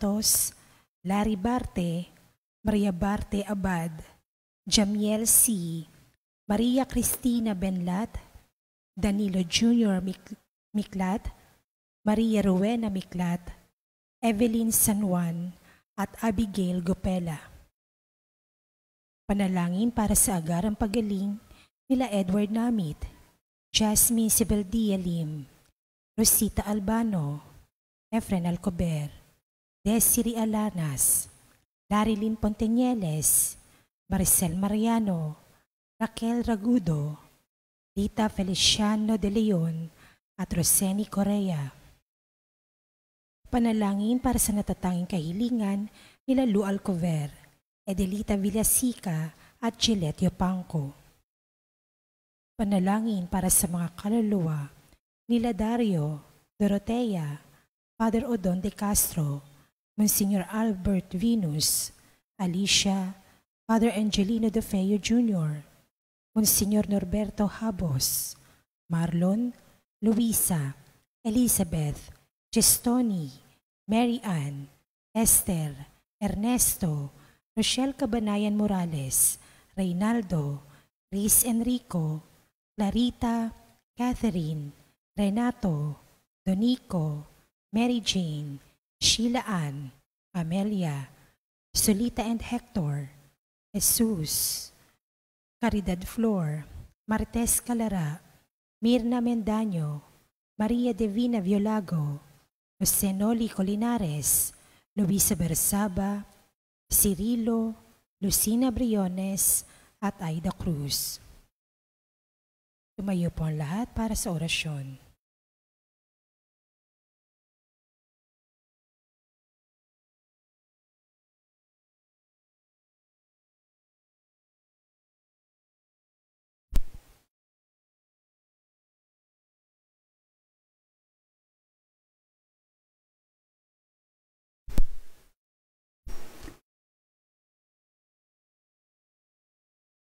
Santos, Larry Barte, Maria Barte Abad, Jamiel C., Maria Cristina Benlat, Danilo Jr. Miklat, Maria Rowena Miklat, Evelyn San Juan, at Abigail Gopela. Panalangin para sa agarang pagaling nila Edward Namit, Jasmine Sibeldia Lim, Rosita Albano, Efren Alcober, Desiree Alanas, Larilyn Pontenieles, Maricel Mariano, Raquel Ragudo, Rita Feliciano de Leon, at Roseni Correa. Panalangin para sa natatanging kahilingan nila Lu Alcover, Edelita Villasica at Gillette Yopangco. Panalangin para sa mga kaluluwa nila Dario, Dorotea, Father Odon de Castro, Monsignor Albert Venus, Alicia, Father Angelino de Feo Jr., Monsignor Norberto Habos, Marlon, Luisa, Elizabeth, Gestoni, Mary Ann, Esther, Ernesto, Rochelle Cabanayan Morales, Reynaldo, Riz Enrico, Clarita, Catherine, Renato, Donico, Mary Jane, Sheila Ann, Amelia, Solita and Hector, Jesus, Caridad Flor, Martes Calara, Mirna Mendaño, Maria Divina Violago, Jose Noli Colinares, Luisa Bersaba, Cirilo, Lucina Briones, at Aida Cruz. Tumayo po ang lahat para sa orasyon.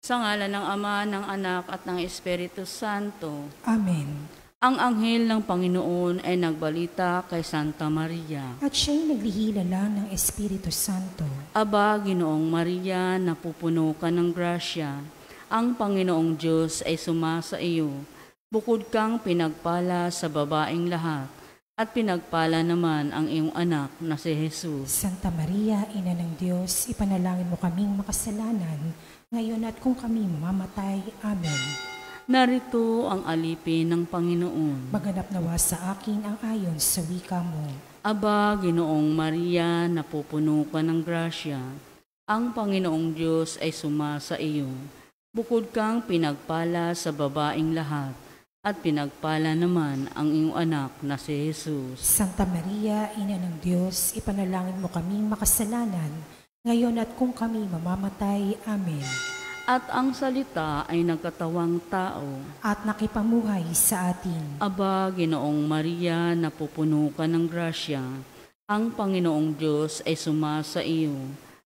Sa ngalan ng Ama, ng Anak, at ng Espiritu Santo. Amen. Ang anghel ng Panginoon ay nagbalita kay Santa Maria. At siya'y naglihila lang ng Espiritu Santo. Aba, Ginoong Maria, napupuno ka ng grasya. Ang Panginoong Diyos ay sumasa iyo. Bukod kang pinagpala sa babaeng lahat, at pinagpala naman ang iyong anak na si Jesus. Santa Maria, Ina ng Diyos, ipanalangin mo kaming makasalanan, ngayon at kung kami mamamatay. Amen. Narito ang alipin ng Panginoon. Maganap nawa sa akin ang ayon sa wika mo. Aba, Ginoong Maria, napupuno ka ng grasya. Ang Panginoong Diyos ay sumasa iyo. Bukod kang pinagpala sa babaeng lahat, at pinagpala naman ang iyong anak na si Jesus. Santa Maria, Ina ng Diyos, ipanalangin mo kaming makasalanan, ngayon at kung kami mamamatay. Amen. At ang salita ay nagkatawang tao. At nakipamuhay sa atin. Aba, Ginoong Maria, napupuno ka ng grasya. Ang Panginoong Diyos ay sumasa iyo.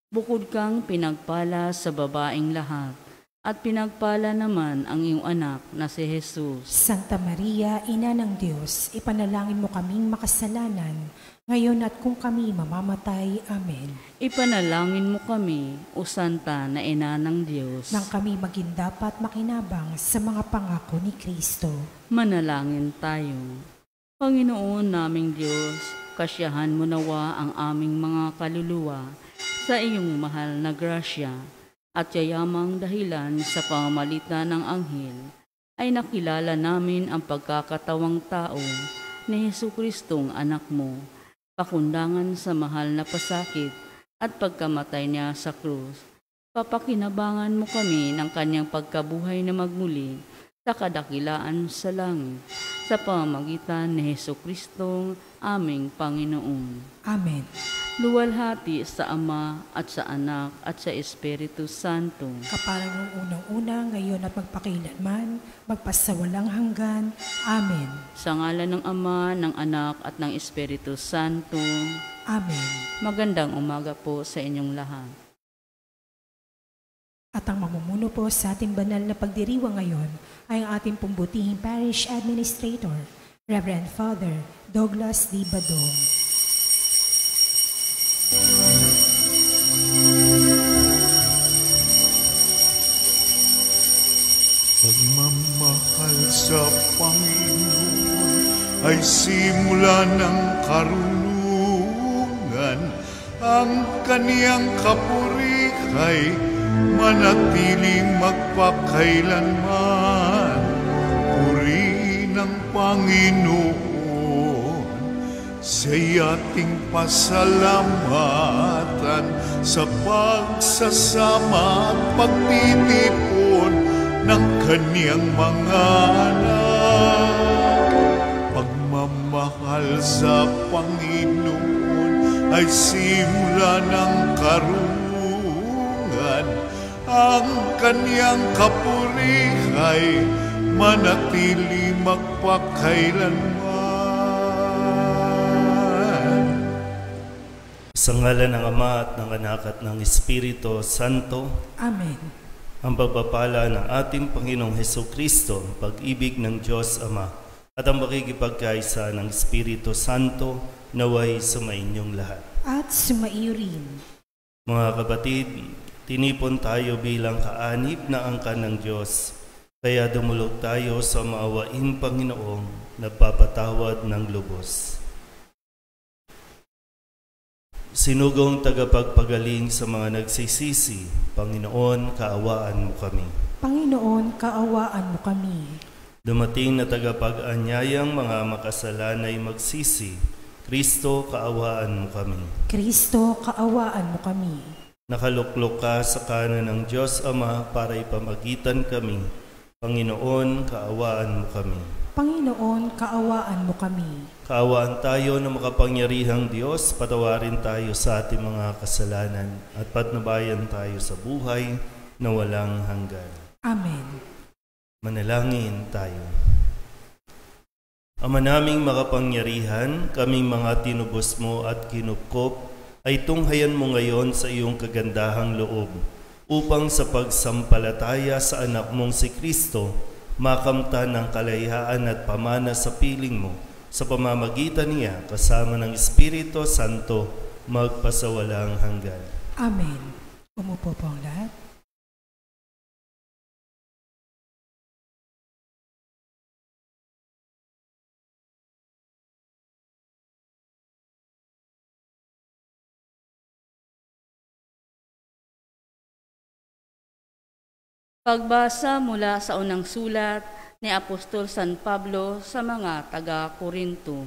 Bukod kang pinagpala sa babaeng lahat, at pinagpala naman ang iyong anak na si Jesus. Santa Maria, Ina ng Diyos, ipanalangin mo kaming makasalanan, ngayon at kung kami mamamatay. Amen. Ipanalangin mo kami, O Santa na Ina ng Diyos, nang kami maging dapat makinabang sa mga pangako ni Kristo. Manalangin tayo. Panginoon naming Diyos, kasyahan mo nawa ang aming mga kaluluwa sa iyong mahal na grasya, at yayamang dahilan sa pamamagitan ng anghel, ay nakilala namin ang pagkakatawang tao ni Jesucristong anak mo, pakundangan sa mahal na pasakit at pagkamatay niya sa krus. Papakinabangan mo kami ng kanyang pagkabuhay na magmuli sa kadakilaan sa langit, sa pamamagitan ni Jesucristong aming Panginoon. Amen. Luwalhati sa Ama at sa Anak at sa Espiritu Santo. Kaparang nung unang-una, ngayon at magpakailanman, magpasawalang hanggan. Amen. Sa ngalan ng Ama, ng Anak at ng Espiritu Santo. Amen. Magandang umaga po sa inyong lahat. At ang mamumuno po sa ating banal na pagdiriwang ngayon ay ang ating pumbutihing Parish Administrator, Reverend Father Douglas D. Badong. Pagmamahal sa Panginoon ay simula ng karunungan. Ang kaniyang kapurikay manatiling magpakailanman. Purihin ang Panginoon, siya'y ating pasalamatan sa pagsasama at pagtitipon ng kaniyang mga anak. Pagmamahal sa Panginoon ay simula ng karunungan. Ang kaniyang kapurikay manatili magpakailanman. Sa ngalan ng Ama at ng Anak at ng Espiritu Santo. Amen. Ang pagpapala ng ating Panginoong Hesukristo, ang pag-ibig ng Diyos Ama, at ang makikipagkaisa ng Espiritu Santo naway sumainyong lahat. At sumaiyo rin. Mga kapatid, tinipon tayo bilang kaanib na angkan ng Diyos, kaya dumulog tayo sa maawaing Panginoong nagpapatawad ng lubos. Sinugong tagapagpagaling sa mga nagsisisi, Panginoon, kaawaan mo kami. Panginoon, kaawaan mo kami. Dumating na tagapag-anyayang mga makasalanay magsisi, Kristo, kaawaan mo kami. Kristo, kaawaan mo kami. Nakaluklok ka sa kanan ng Diyos Ama para ipamagitan kami. Panginoon, kaawaan mo kami. Panginoon, kaawaan mo kami. Kaawaan tayo ng makapangyarihang Diyos, patawarin tayo sa ating mga kasalanan at patnubayan tayo sa buhay na walang hanggan. Amen. Manalangin tayo. Ama naming makapangyarihan, kaming mga tinubos mo at kinupkop, ay tunghayan mo ngayon sa iyong kagandahang loob, upang sa pagsampalataya sa anak mong si Kristo, makamtan ng kalayaan at pamana sa piling mo, sa pamamagitan niya kasama ng Espiritu Santo, magpasawalang hanggan. Amen. Umupo po ang lahat. Pagbasa mula sa unang sulat ni Apostol San Pablo sa mga taga-Korinto.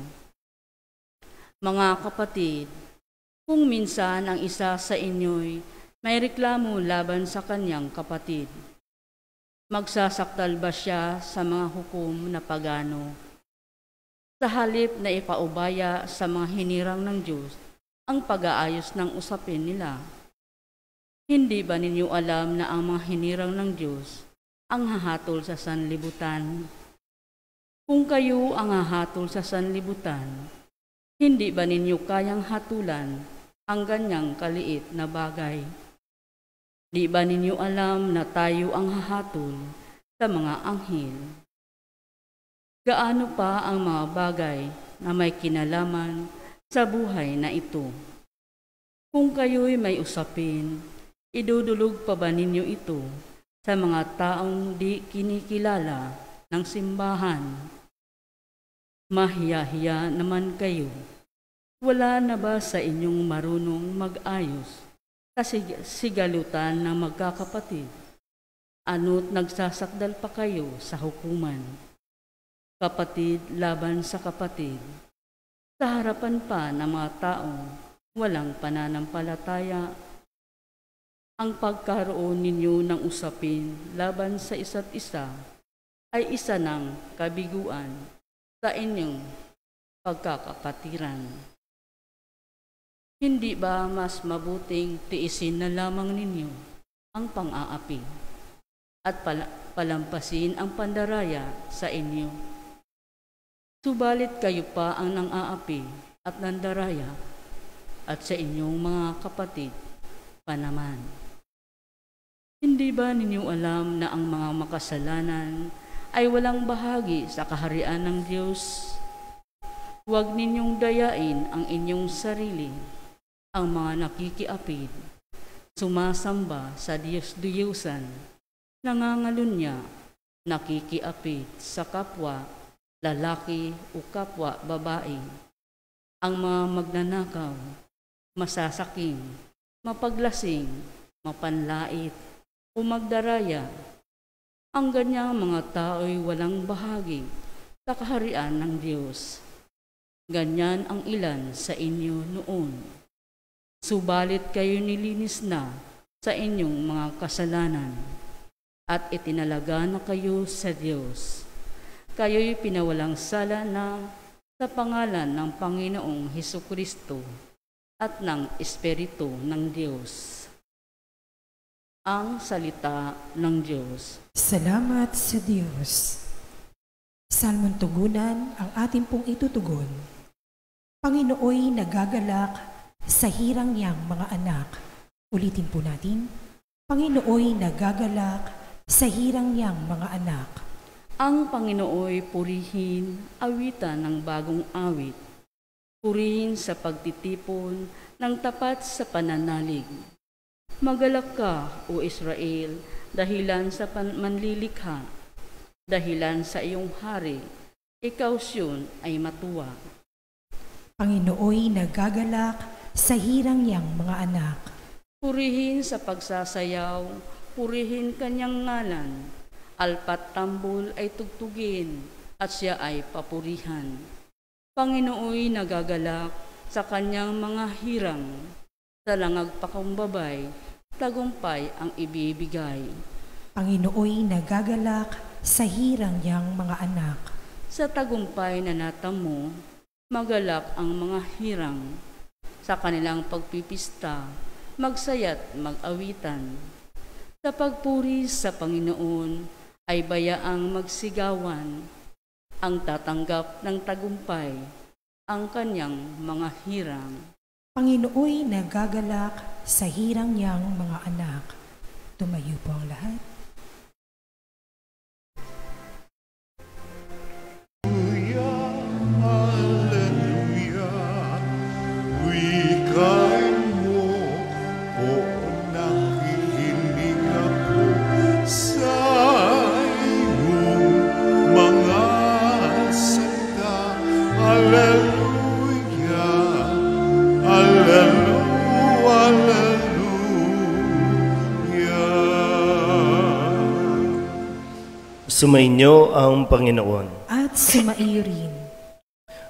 Mga kapatid, kung minsan ang isa sa inyo'y may reklamo laban sa kanyang kapatid, magsasakdal ba siya sa mga hukom na pagano? Sa halip na ipaubaya sa mga hinirang ng Diyos ang pag-aayos ng usapin nila, hindi ba ninyo alam na ang mga hinirang ng Diyos ang hahatol sa sanlibutan? Kung kayo ang hahatol sa sanlibutan, hindi ba ninyo kayang hatulan ang ganyang kaliit na bagay? Di ba ninyo alam na tayo ang hahatol sa mga anghel? Gaano pa ang mga bagay na may kinalaman sa buhay na ito? Kung kayo'y may usapin, idudulog pa ba ninyo ito sa mga taong di kinikilala ng simbahan? Mahiya-hiya naman kayo. Wala na ba sa inyong marunong mag-ayos kasi sigalutan ng magkakapatid? Ano't nagsasakdal pa kayo sa hukuman? Kapatid laban sa kapatid, sa harapan pa ng mga taong walang pananampalataya. Ang pagkaroon ninyo ng usapin laban sa isa't isa ay isa ng kabiguan sa inyong pagkakapatiran. Hindi ba mas mabuting tiisin na lamang ninyo ang pang-aapi at palampasin ang pandaraya sa inyo? Subalit kayo pa ang nang-aapi at nandaraya at sa inyong mga kapatid pa naman. Hindi ba ninyo alam na ang mga makasalanan ay walang bahagi sa kaharian ng Diyos? Huwag ninyong dayain ang inyong sarili, ang mga nakikiapid, sumasamba sa Diyos-Diyosan, nangangalunya, nakikiapit sa kapwa lalaki o kapwa babae, ang mga magnanakaw, masasaking, mapaglasing, mapanlait, o magdaraya. Ang ganyang mga tao'y walang bahagi sa kaharian ng Diyos. Ganyan ang ilan sa inyo noon. Subalit kayo nilinis na sa inyong mga kasalanan at itinalaga na kayo sa Diyos. Kayo'y pinawalang sala na sa pangalan ng Panginoong Hesukristo at ng Espiritu ng Diyos. Ang salita ng Diyos. Salamat sa Diyos. Salmon tugunan ang ating pong itutugon. Panginooy nagagalak sa hirang niyang mga anak. Ulitin po natin. Panginooy nagagalak sa hirang niyang mga anak. Ang Panginooy purihin, awitan ng bagong awit. Purihin sa pagtitipon ng tapat sa pananalig. Magalak ka, O Israel, dahilan sa manlilikha. Dahilan sa iyong hari, ikaw Siyon ay matuwa. Panginooy nagagalak sa hirang niyang mga anak. Purihin sa pagsasayaw, purihin kanyang ngalan. Alpat tambol ay tugtugin at siya ay papurihan. Panginooy nagagalak sa kanyang mga hirang. Sa langag pakumbabay, tagumpay ang ibibigay. Panginooy nagagalak sa hirang niyang mga anak. Sa tagumpay na natamo, magalak ang mga hirang. Sa kanilang pagpipista, magsaya't mag-awitan. Sa pagpuri sa Panginoon ay bayaang magsigawan. Ang tatanggap ng tagumpay, ang kanyang mga hirang. Panginooy nagagalak sa hirang niyang mga anak. Tumayo po ang lahat. Sumainyo ang Panginoon. At sumaiyo rin.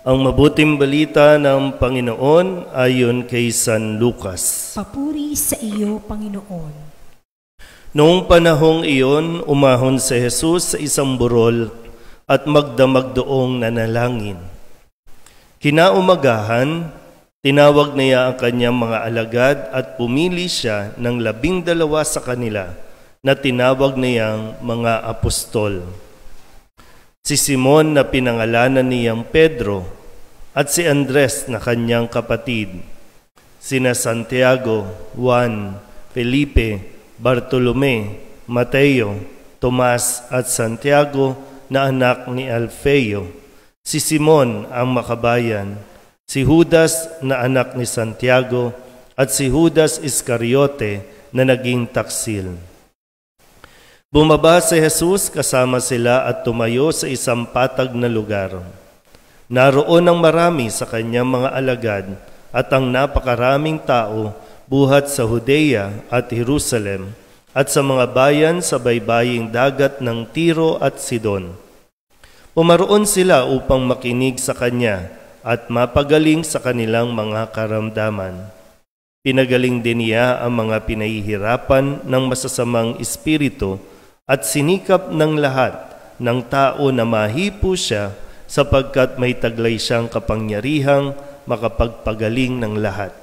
Ang mabuting balita ng Panginoon ayon kay San Lucas. Papuri sa iyo, Panginoon. Noong panahong iyon, umahon si Jesus sa isang burol at magdamag doong nanalangin. Kinaumagahan, tinawag niya ang kanyang mga alagad at pumili siya ng 12 sa kanila na tinawag niyang mga apostol. Si Simon na pinangalanan niyang Pedro at si Andres na kanyang kapatid, sina Santiago, Juan, Felipe, Bartolome, Mateo, Tomas at Santiago na anak ni Alfeo, si Simon ang makabayan, si Judas na anak ni Santiago at si Judas Iscariote na naging taksil. Bumaba si Jesus kasama sila at tumayo sa isang patag na lugar. Naroon ang marami sa kanyang mga alagad at ang napakaraming tao buhat sa Judea at Jerusalem at sa mga bayan sa baybaying dagat ng Tiro at Sidon. Pumaroon sila upang makinig sa kanya at mapagaling sa kanilang mga karamdaman. Pinagaling din niya ang mga pinahihirapan ng masasamang espiritu at sinikap ng lahat ng tao na mahipo siya sapagkat may taglay siyang kapangyarihang makapagpagaling ng lahat.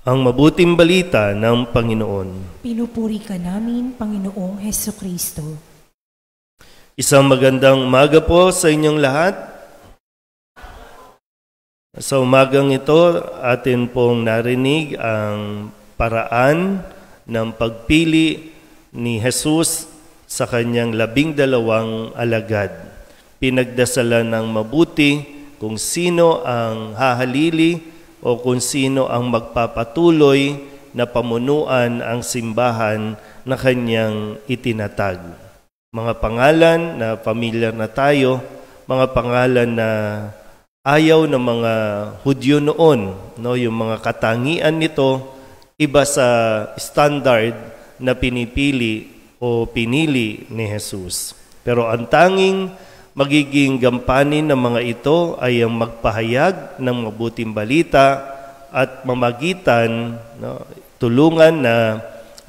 Ang mabuting balita ng Panginoon. Pinupuri ka namin, Panginoong Hesukristo. Isang magandang umaga po sa inyong lahat. Sa umagang ito, atin pong narinig ang paraan ng pagpili ni Jesus sa kanyang 12 alagad. Pinagdasalan ng mabuti kung sino ang hahalili o kung sino ang magpapatuloy na pamunuan ang simbahan na kanyang itinatag. Mga pangalan na familiar na tayo, mga pangalan na ayaw ng mga Hudyo noon, no? Yung mga katangian nito, iba sa standard na pinipili o pinili ni Jesus. Pero ang tanging magiging gampanin ng mga ito ay ang magpahayag ng mabuting balita at mamagitan, no, tulungan na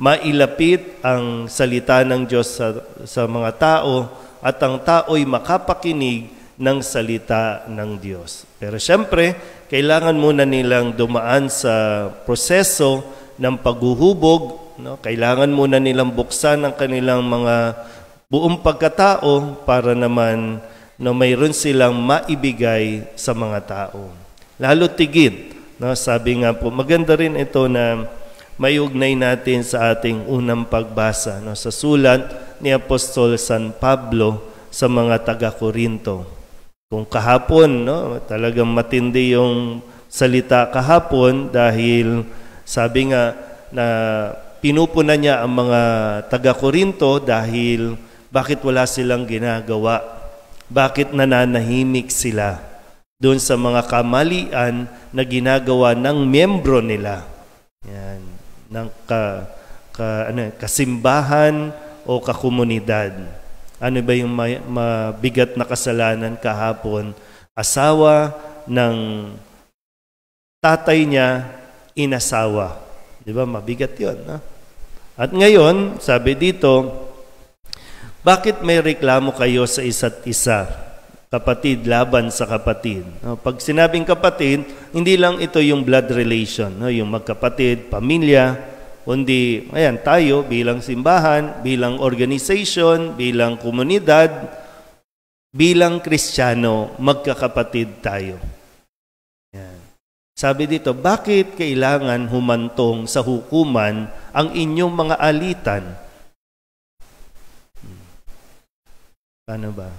mailapit ang salita ng Diyos sa mga tao at ang tao'y makapakinig ng salita ng Diyos. Pero siyempre, kailangan muna nilang dumaan sa proseso ng paghuhubog, no? Kailangan muna nilang buksan ang kanilang mga buong pagkatao para naman mayroon silang maibigay sa mga tao. Lalo tigid, no? Sabi nga po, maganda rin ito na may ugnay natin sa ating unang pagbasa, no? Sa sulat ni Apostol San Pablo sa mga taga-Korinto. Kung kahapon, no, talagang matindi yung salita kahapon dahil sabi nga na pinupunan niya ang mga taga-Korinto dahil bakit wala silang ginagawa? Bakit nananahimik sila doon sa mga kamalian na ginagawa ng miyembro nila? Yan, ng kasimbahan o kakomunidad. Ano ba yung mabigat na kasalanan kahapon? Asawa ng tatay niya, inasawa. Di ba? Mabigat yun. No? At ngayon, sabi dito, bakit may reklamo kayo sa isa't isa? Kapatid, laban sa kapatid. No? Pag sinabing kapatid, hindi lang ito yung blood relation, no? Yung magkapatid, pamilya, kundi, ayan, tayo bilang simbahan, bilang organization, bilang komunidad, bilang Kristiyano, magkakapatid tayo. Ayan. Sabi dito, bakit kailangan humantong sa hukuman ang inyong mga alitan? Paano ba?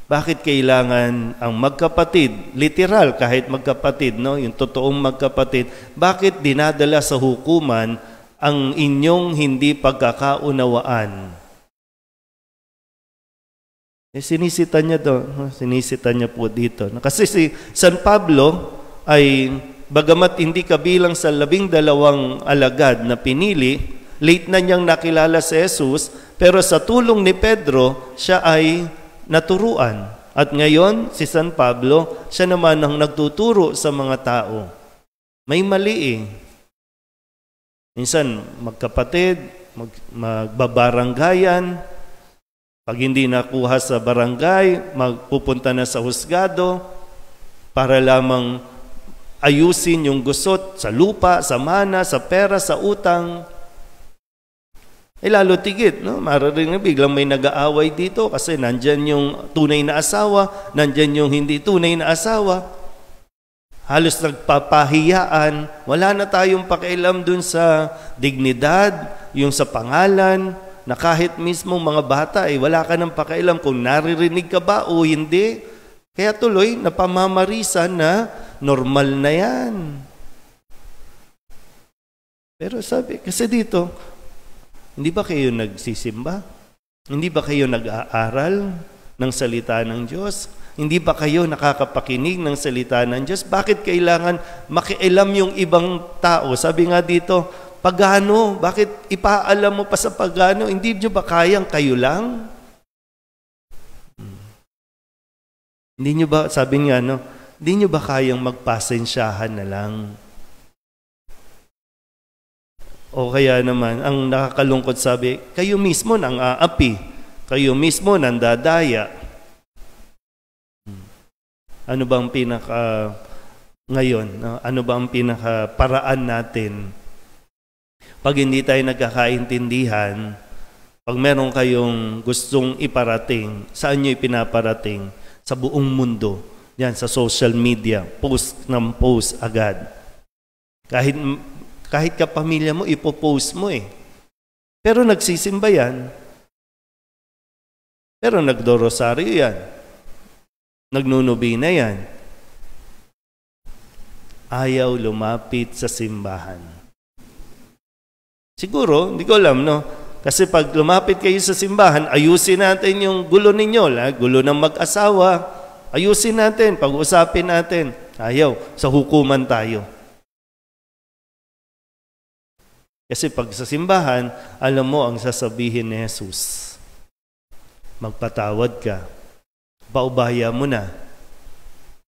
Bakit kailangan ang magkapatid, literal kahit magkapatid, no, yung totoong magkapatid, bakit dinadala sa hukuman ang inyong hindi pagkakaunawaan? Sinisita niya sinisita niya po dito. Kasi si San Pablo ay bagamat hindi kabilang sa 12 alagad na pinili, late na niyang nakilala si Jesus, pero sa tulong ni Pedro, siya ay naturuan. At ngayon, si San Pablo, siya naman ang nagtuturo sa mga tao. May mali Minsan, magkapatid, magbabaranggayan. Pag hindi nakuha sa barangay, magpupunta na sa husgado para lamang ayusin yung gusot sa lupa, sa mana, sa pera, sa utang. Lalo tigit, no? Mararing biglang may nag-aaway dito kasi nandyan yung tunay na asawa, nandyan yung hindi tunay na asawa. Halos nagpapahiyaan. Wala na tayong pakialam dun sa dignidad, yung sa pangalan, na kahit mismo mga bata, wala ka ng pakialam kung naririnig ka ba o hindi. Kaya tuloy, napamamarisan na normal na yan. Pero sabi, kasi dito, hindi ba kayo nagsisimba? Hindi ba kayo nag-aaral ng salita ng Diyos? Hindi ba kayo nakakapakinig ng salita ng Diyos? Bakit kailangan makialam yung ibang tao? Sabi nga dito, pagano? Bakit ipaalam mo pa sa pagano? Hindi nyo ba kayang kayo lang? Hindi nyo ba, sabi nga, hindi nyo ba kayang magpasensyahan na lang? O kaya naman, ang nakakalungkot sabi, kayo mismo nang aapi, kayo mismo nang dadaya. Ano bang ngayon, ano ba ang paraan natin? Pag hindi tayo nagkakaintindihan, pag meron kayong gustong iparating, saan nyo ipinaparating? Sa buong mundo. Yan, sa social media, post ng post agad. Kahit kapamilya mo, ipopost mo Pero nagsisimba yan. Pero nagdorosaryo yan. Nagnunubina yan. Ayaw lumapit sa simbahan. Siguro, hindi ko alam, no? Kasi pag lumapit kayo sa simbahan, ayusin natin yung gulo ninyo, gulo ng mag-asawa, ayusin natin, pag-usapin natin. Ayaw, sa hukuman tayo. Kasi pag sa simbahan, alam mo ang sasabihin ni Jesus. Magpatawad ka. Paubaya mo na.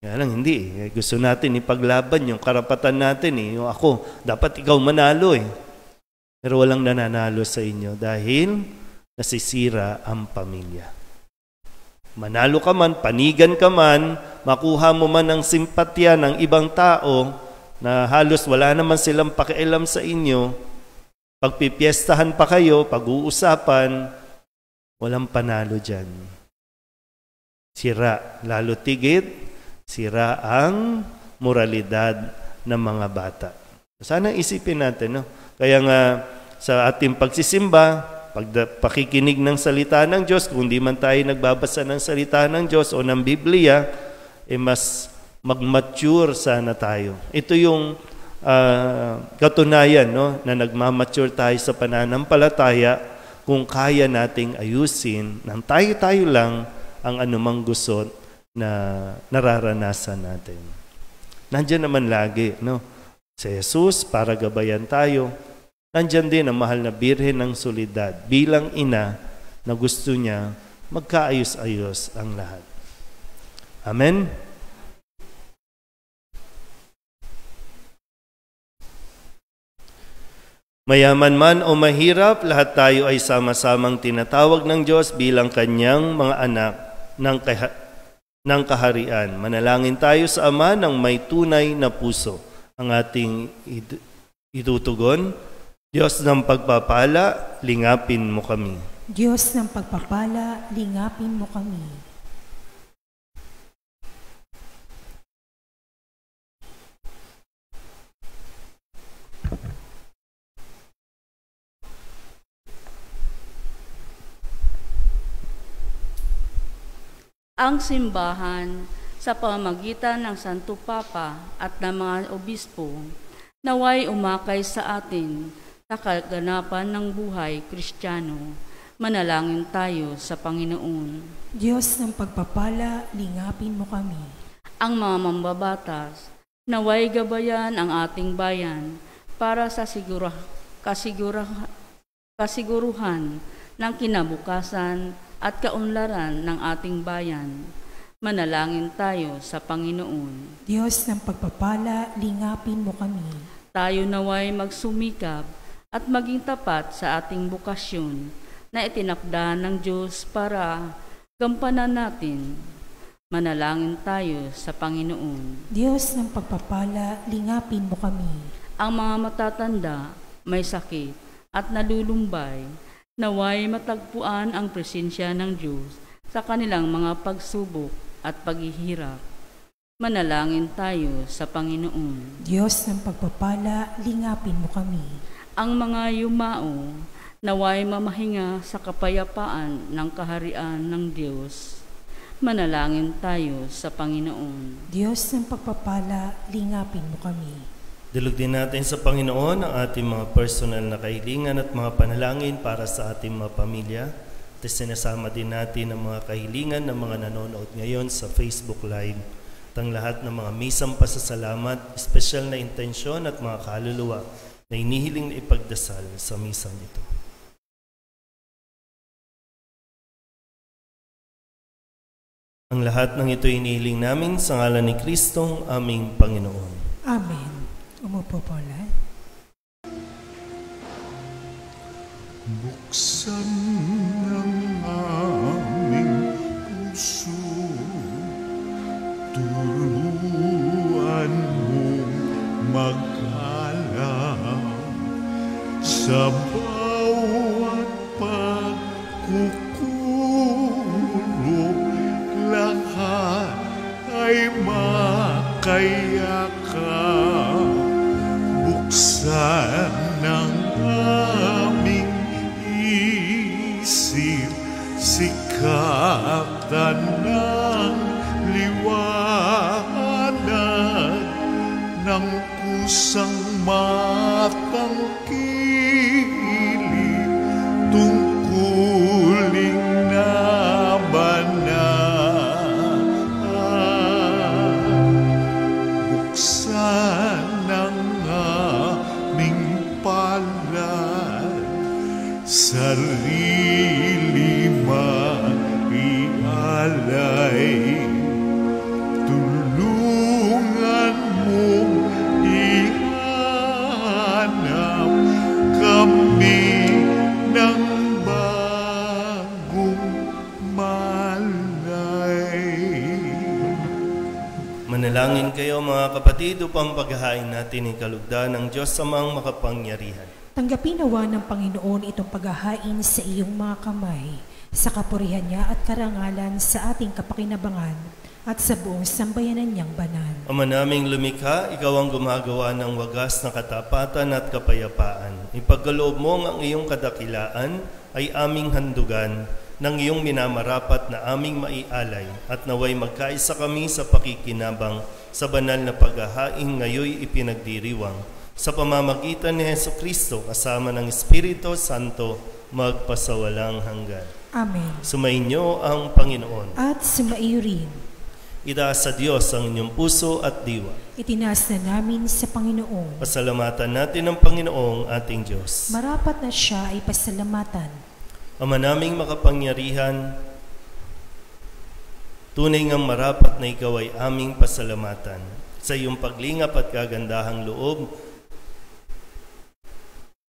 Kaya lang, hindi. Gusto natin ipaglaban yung karapatan natin. Yung ako, dapat ikaw manalo. Pero walang nananalo sa inyo dahil nasisira ang pamilya. Manalo ka man, panigan ka man, makuha mo man ang simpatya ng ibang tao na halos wala naman silang pakialam sa inyo, pagpipiestahan pa kayo, pag-uusapan, walang panalo dyan. Sira, lalo tigit, sira ang moralidad ng mga bata. Sana isipin natin, no? Kaya nga sa ating pagsisimba, pakikinig ng salita ng Diyos, kung di man tayo nagbabasa ng salita ng Diyos o ng Biblia, mas mag-mature sana tayo. Ito yung katunayan, no, na nagmamature tayo sa pananampalataya kung kaya nating ayusin ng tayo-tayo lang ang anumang gusot na nararanasan natin. Nandiyan naman lagi, no? Si Jesus para gabayan tayo. Nandiyan din ang mahal na Birhen ng Soledad bilang ina na gusto niya magkaayos-ayos ang lahat. Amen? Mayaman man o mahirap, lahat tayo ay sama-samang tinatawag ng Diyos bilang kanyang mga anak ng kaharian. Manalangin tayo sa Ama ng may tunay na puso. Ang ating itutugon, Diyos ng pagpapala, lingapin mo kami. Diyos ng pagpapala, lingapin mo kami. Ang simbahan sa pamamagitan ng Santo Papa at ng mga obispo naway umakay sa atin sa kaganapan ng buhay Kristiyano. Manalangin tayo sa Panginoon. Diyos ng pagpapala, lingapin mo kami. Ang mga mambabatas, naway gabayan ang ating bayan para sa kasiguruhan ng kinabukasan at kaunlaran ng ating bayan. Manalangin tayo sa Panginoon. Diyos ng pagpapala, lingapin mo kami. Tayo naway magsumikap at maging tapat sa ating bukasyon na itinakda ng Diyos para gampanan natin. Manalangin tayo sa Panginoon. Diyos ng pagpapala, lingapin mo kami. Ang mga matatanda, may sakit at nalulumbay, naway matagpuan ang presensya ng Diyos sa kanilang mga pagsubok at paghihirap. Manalangin tayo sa Panginoon. Diyos ng pagpapala, lingapin mo kami. Ang mga yumao, naway mamahinga sa kapayapaan ng kaharian ng Diyos. Manalangin tayo sa Panginoon. Diyos ng pagpapala, lingapin mo kami. Dilog din natin sa Panginoon ang ating mga personal na kahilingan at mga panalangin para sa ating mga pamilya. At sinasama din natin ang mga kahilingan ng mga nanonood ngayon sa Facebook Live. At ang lahat ng mga misang pasasalamat, espesyal na intensyon at mga kaluluwa na inihiling na ipagdasal sa misang ito. Ang lahat ng ito inihiling namin sa ngalan ni Kristong aming Panginoon. Amen. Umupo po lahat. Buksan ng aming puso, turuan mo mag-alab sa bawat pagkukulog, lahat ay makayakap. Buksan ng aming isip, sikatan ng liwanag ng kusang matangkilik. Manalangin kayo mga kapatid upang paghahain natin ang kalugdan ng Diyos Amang makapangyarihan. Tanggapin nawa ng Panginoon itong paghahain sa iyong mga kamay, sa kapurihan niya at karangalan sa ating kapakinabangan at sa buong sambayanan niyang banal. Ama naming lumikha, ikaw ang gumagawa ng wagas na katapatan at kapayapaan. Ipagkaloob mo ang iyong kadakilaan ay aming handugan ng iyong minamarapat na aming maialay at naway magkaisa kami sa pakikinabang sa banal na paghahain ngayoy ipinagdiriwang sa pamamagitan ni Jesucristo kasama ng Espiritu Santo magpasawalang hanggan. Amen. Sumainyo ang Panginoon. At sumaiyo rin. Itaas sa Diyos ang inyong puso at diwa. Itinaas na namin sa Panginoon. Pasalamatan natin ang Panginoong ating Diyos. Marapat na siya ay pasalamatan. Ama naming makapangyarihan, tunay ngang marapat na ikaw ay aming pasalamatan. Sa iyong paglingap at kagandahang loob,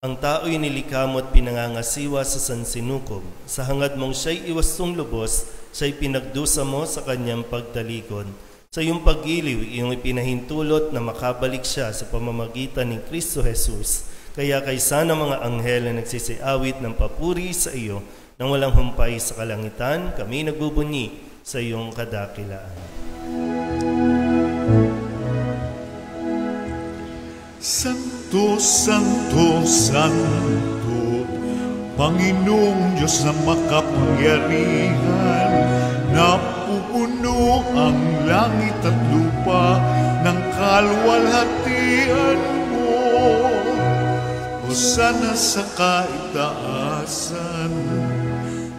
ang tao'y nilikha mo at pinangangasiwa sa sansinukob. Sa hangad mong siya'y iwastong lubos, siya'y pinagdusa mo sa kanyang pagtalikod. Sa iyong paggiliw, iyong ipinahintulot na makabalik siya sa pamamagitan ni Kristo Jesus. Kaya kaysa ng mga anghel na nagsisiawit ng papuri sa iyo nang walang humpay sa kalangitan, kami nagbubunyi sa iyong kadakilaan. Santo, Santo, Santo, Panginoong Diyos na makapangyarihan, napupuno ang langit at lupa ng kaluwalhatian mo. Hosana sa kaitaasan,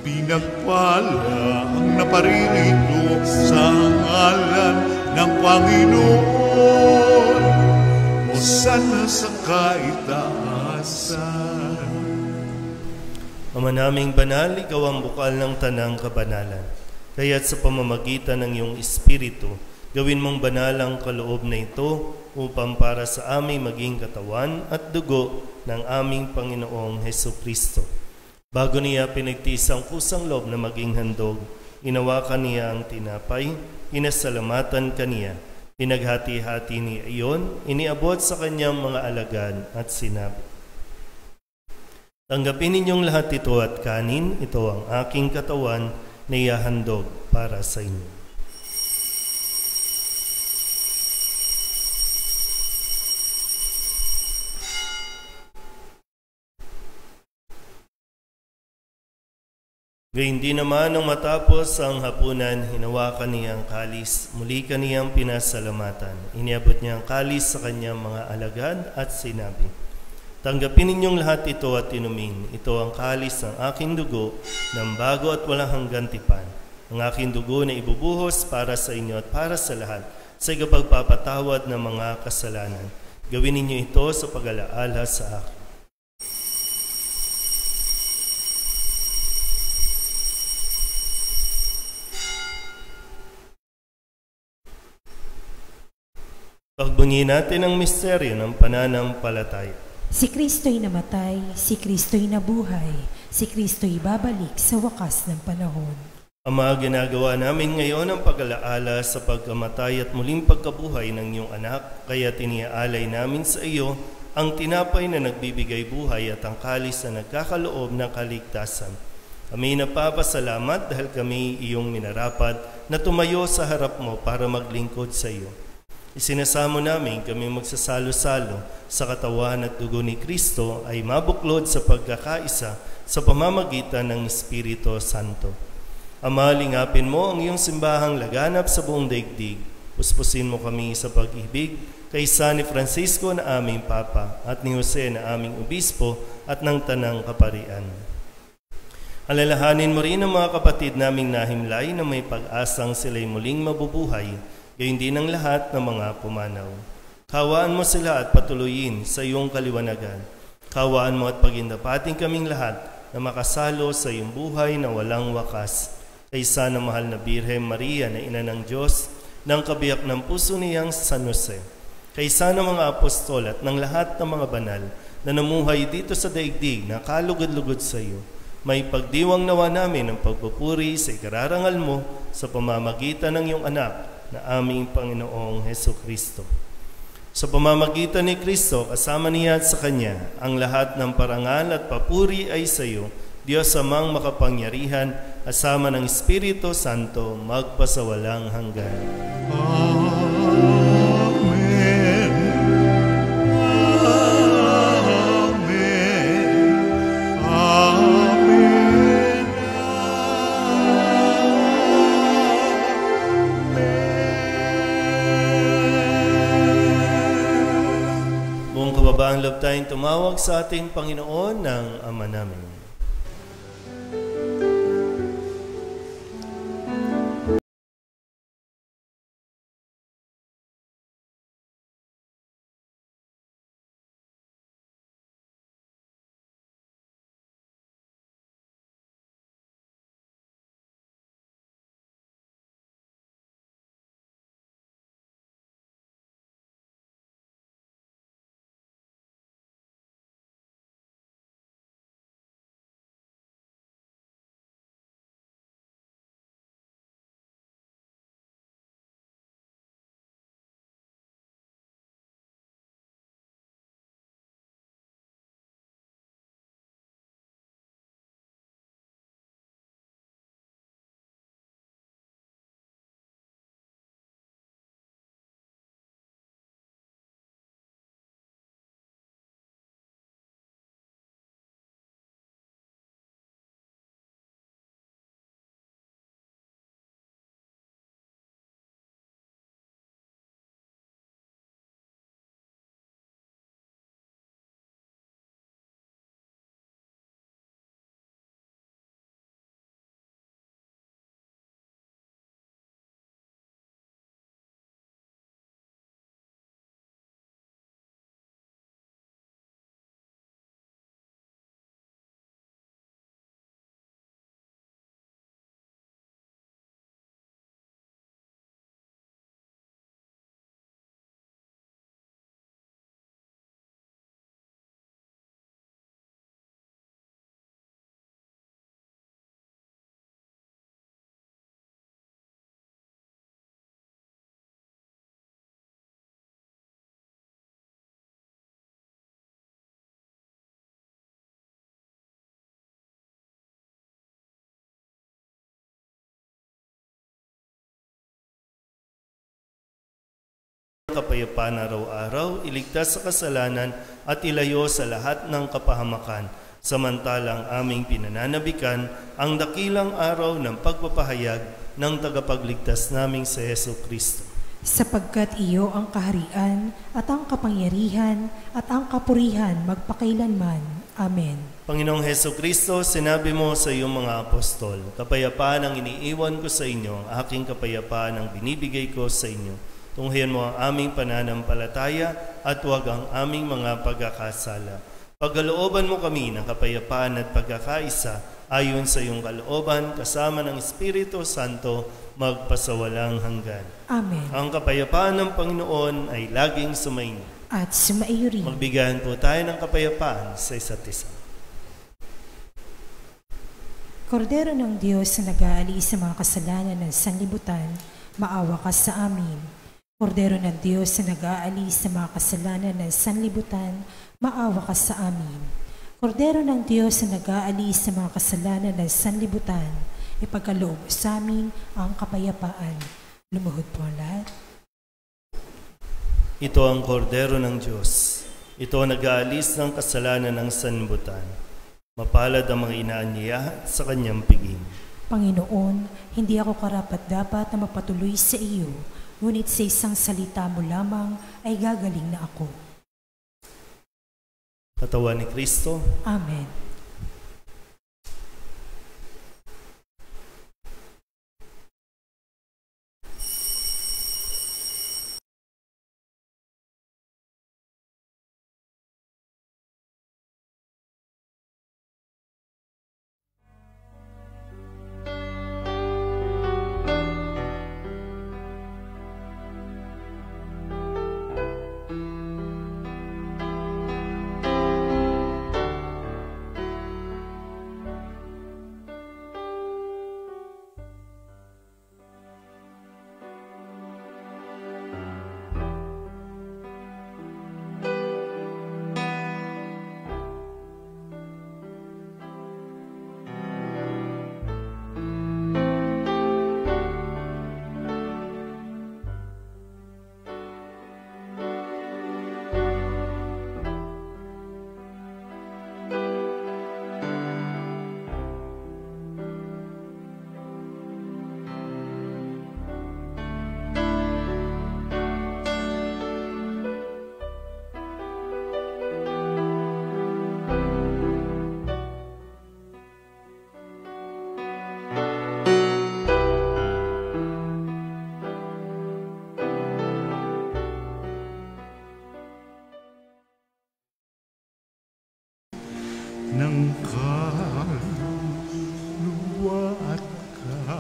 pinagpala ang naparirito sa ngalan ng Panginoon. Hosana sa kaitaasan. Ama naming banal, ikaw ang bukal ng tanang kabanalan. Kaya't sa pamamagitan ng iyong Espiritu, gawin mong banal ang kaloob na ito upang para sa aming maging katawan at dugo ng aming Panginoong Hesukristo. Bago niya pinagtiis ang kusang loob na maging handog, inawakan niya ang tinapay, inasalamatan kaniya, pinaghati-hati niya iyon, iniabot sa kanyang mga alagad at sinabi, tanggapin ninyong lahat ito at kanin, ito ang aking katawan na ihahandog para sa inyo. Gayun din naman nang matapos ang hapunan, hinawakan niya ang kalis, muli kaniyang pinasalamatan. Iniabot niya ang kalis sa kanyang mga alagad at sinabi, tanggapin ninyong lahat ito at inumin. Ito ang kalis ng aking dugo ng bago at walang hanggang tipan. Ang aking dugo na ibubuhos para sa inyo at para sa lahat sa ikapagpapatawad ng mga kasalanan. Gawin ninyo ito sa pag-alaala sa akin. Pagbunyi natin ang misteryo ng pananampalataya. Si Kristo'y namatay, si Kristo'y nabuhay, si Kristo'y babalik sa wakas ng panahon. Ama, ginagawa namin ngayon ang pag-alaala sa pagkamatay at muling pagkabuhay ng iyong anak, kaya tiniaalay namin sa iyo ang tinapay na nagbibigay buhay at ang kalis na nagkakaloob ng kaligtasan. Kami napapasalamat dahil kami iyong minarapat na tumayo sa harap mo para maglingkod sa iyo. Isinasamo namin kami magsasalo-salo sa katawan at dugo ni Kristo ay mabuklod sa pagkakaisa sa pamamagitan ng Espiritu Santo. Ama, lingapin mo ang iyong simbahang laganap sa buong daigdig. Puspusin mo kami sa pag-ibig kaysa ni Francisco na aming Papa at ni Jose na aming Obispo at ng Tanang Kaparian. Alalahanin mo rin ang mga kapatid naming nahimlay na may pag-asang sila'y muling mabubuhay, gayon din ang lahat ng mga pumanaw. Kawaan mo sila at patuloyin sa iyong kaliwanagan. Kawaan mo at pagindapating kaming lahat na makasalo sa iyong buhay na walang wakas. Kaysa na mahal na Birhen Maria na ina ng Diyos, ng kabiyak ng puso niyang San Jose. Kaysa ng mga apostol at ng lahat ng mga banal na namuhay dito sa daigdig na kalugod-lugod sa iyo, may pagdiwang nawa namin ang pagpupuri sa ikararangal mo sa pamamagitan ng iyong anak na aming Panginoong Heso Kristo. Sa pamamagitan ni Kristo, kasama niya at sa Kanya, ang lahat ng parangal at papuri ay sa iyo, Diyos amang makapangyarihan, kasama ng Espiritu Santo, magpasawalang hanggan. Amen. Amen. Amen. Buong kababaang loob tayong tumawag sa ating Panginoon ng Ama namin. Kapayapaan araw-araw, iligtas sa kasalanan at ilayo sa lahat ng kapahamakan. Samantalang aming pinananabikan ang dakilang araw ng pagpapahayag ng tagapagligtas naming si Heso Kristo. Sapagkat iyo ang kaharian at ang kapangyarihan at ang kapurihan magpakailanman. Amen. Panginoong Heso Kristo, sinabi mo sa iyong mga apostol, kapayapaan ang iniiwan ko sa inyo, ang aking kapayapaan ang binibigay ko sa inyo. Tunghayan mo ang aming pananampalataya at huwag ang aming mga pagkakasala. Pagkalooban mo kami ng kapayapaan at pagkakaisa ayon sa iyong kalooban kasama ng Espiritu Santo magpasawalang hanggan. Amen. Ang kapayapaan ng Panginoon ay laging sumainyo. At sumaiyo rin. Magbigayan po tayo ng kapayapaan sa isa't isa. Kordero ng Diyos na nag-aalis sa mga kasalanan ng sanlibutan, maawa ka sa amin. Kordero ng Diyos na nag-aalis sa mga kasalanan ng sanlibutan, maawa ka sa amin. Kordero ng Diyos na nag-aalis sa mga kasalanan ng sanlibutan, ipagkaloob sa amin ang kapayapaan. Lumuhod po ang lahat. Ito ang kordero ng Diyos. Ito ang nag-aalis ng kasalanan ng sanlibutan. Mapalad ang mga inaanyayahan sa kanyang piging. Panginoon, hindi ako karapat-dapat na mapatuloy sa iyo, ngunit sa isang salita mo lamang ay gagaling na ako. Katawan ni Kristo. Amen.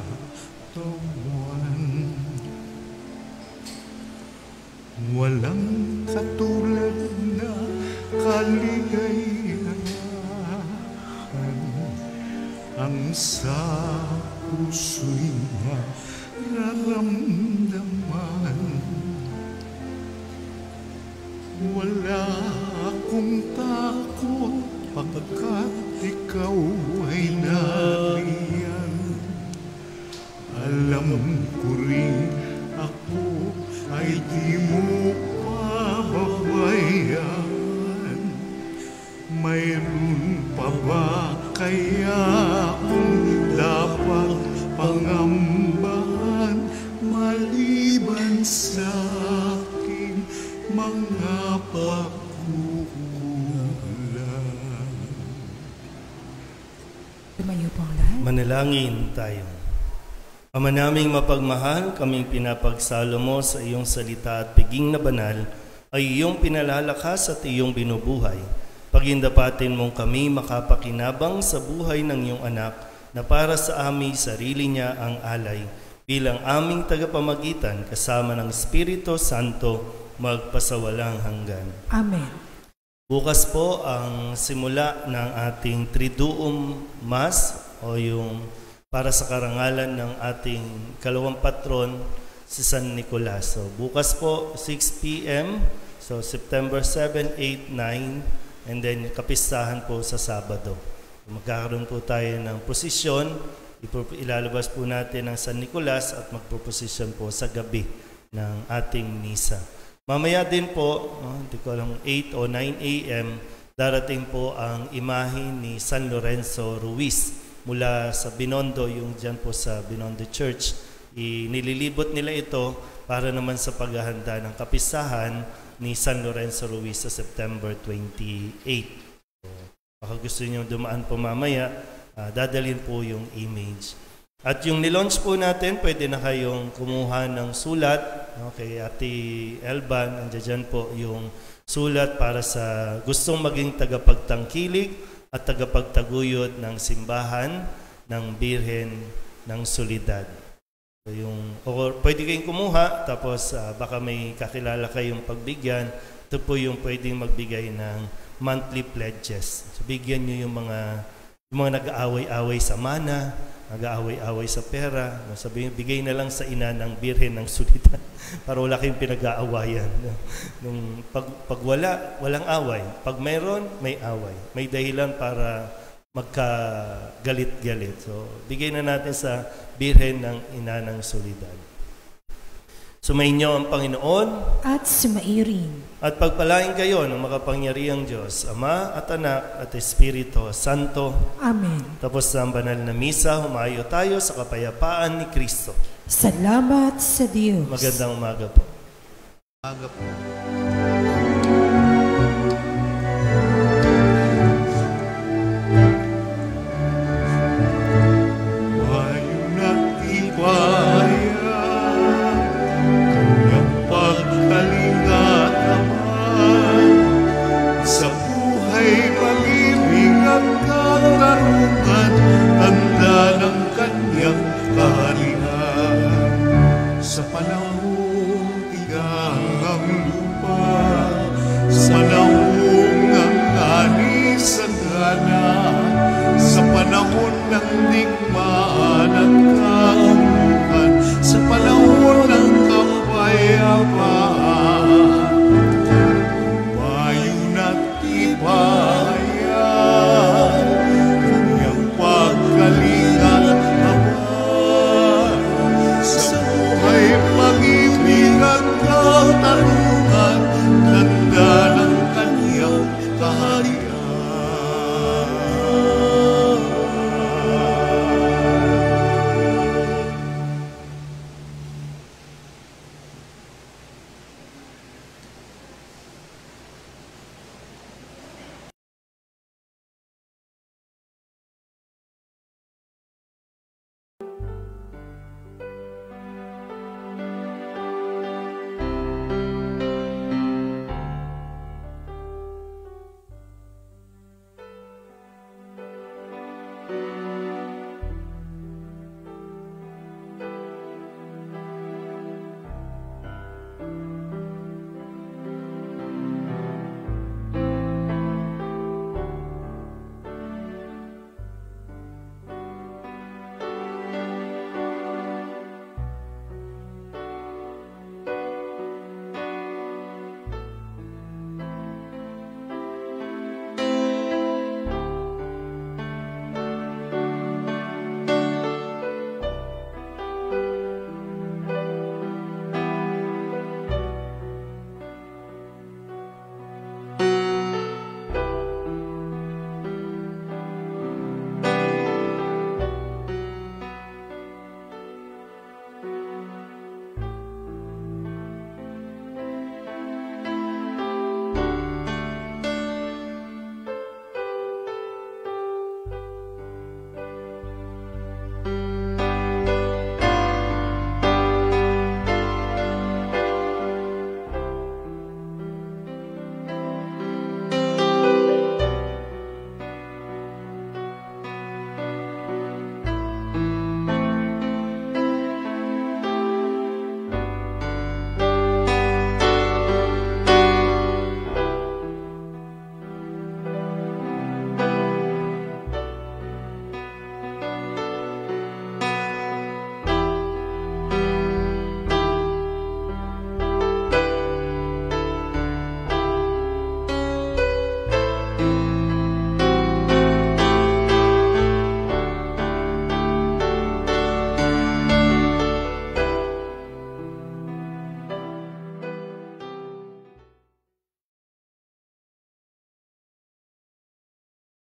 katawan. Walang katulad na kaligayahan ang sa puso'y nararamdaman. Wala akong takot pagkat ikaw ay nariyan. Alam ko rin ako ay di mo pababayaan. Mayroon pa ba kaya akong dapat pangambahan maliban sa aking mga pagkukulang? Tumayo po ang lahat. Manalangin tayo. Ama naming mapagmahal, kaming pinapagsalo mo sa iyong salita at piging na banal ay iyong pinalalakas at iyong binubuhay. Pagindapatin mong kami makapakinabang sa buhay ng iyong anak na para sa aming sarili niya ang alay bilang aming tagapamagitan kasama ng Espiritu Santo magpasawalang hanggan. Amen. Bukas po ang simula ng ating Triduum Mass o yung para sa karangalan ng ating kalawang patron, si San Nicolas. So, bukas po, 6 p.m. So, September 7, 8, 9, and then kapistahan po sa Sabado. Magkakaroon po tayo ng prosesyon. Ilalabas po natin ang San Nicolas at magproposisyon po sa gabi ng ating misa. Mamaya din po, hindi ko alam, 8 o 9 a.m., darating po ang imahe ni San Lorenzo Ruiz mula sa Binondo, yung dyan po sa Binondo Church. Nililibot nila ito para naman sa paghahanda ng kapistahan ni San Lorenzo Ruiz sa September 28. So, baka gusto niyo dumaan po mamaya, dadalhin po yung image. At yung nilaunch po natin, pwede na kayong kumuha ng sulat. Okay, Ate Elban, nandiyan po yung sulat para sa gustong maging tagapagtangkilik at tagapagtaguyod ng simbahan ng Birhen ng Soledad. So pwede kayong kumuha, tapos baka may kakilala kayong pagbigyan. Ito po yung pwedeng magbigay ng monthly pledges. So bigyan nyo yung mga nag-aaway-aaway sa mana, nag-aaway-aaway sa pera. Sabihin, bigay na lang sa ina ng Birhen ng Soledad para wala kayong pinag-aawayan. Pag wala, walang away. Pag mayroon, may away. May dahilan para magkagalit-galit. So, bigay na natin sa Birhen ng ina ng Soledad. Sumainyo ang Panginoon At sumairin. at pagpalain kayo ng makapangyarihang Diyos, Ama at Anak at Espiritu Santo. Amen. Tapos sa banal na misa, humayo tayo sa kapayapaan ni Kristo. Salamat sa Diyos. Magandang umaga po. Aga po. Mayon at ibaya, kanyang pagkalinga naman, sa buhay pag-ibig at katarungan, tanda ng kanyang kaharian. Sa panahon tigang ang lupa, sa panahon